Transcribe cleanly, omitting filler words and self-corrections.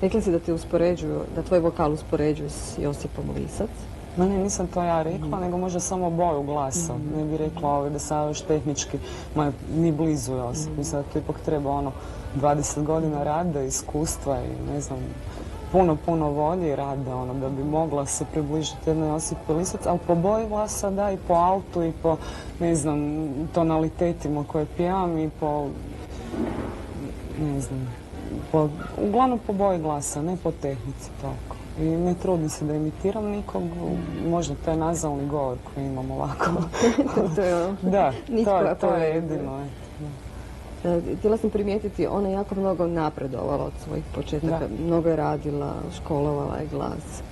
Rekli si da te uspoređuju, da tvoj vokal uspoređuju s Josipom Lisac. Ma ne, nisam to ja rekla, nego možda samo boju glasa. Ne bih rekla da sam još tehnički ni blizu Josip. Mislim da to ipak treba 20 godina rada, iskustva i ne znam, puno volje i rada da bi mogla se približiti jednoj Josipi Lisac, ali po boji glasa da, i po altu i po, ne znam, tonalitetima koje pjevam i po, ne znam, uglavnom po boji glasa, ne po tehnici toliko. I ne trudim se da imitiram nikog, možda to je nazalni govor koji imam ovako. To je ono. Da, to je jedino. Htjela sam primijetiti, ona je jako mnogo napredovala od svojih početaka. Mnogo je radila, školovala je glas.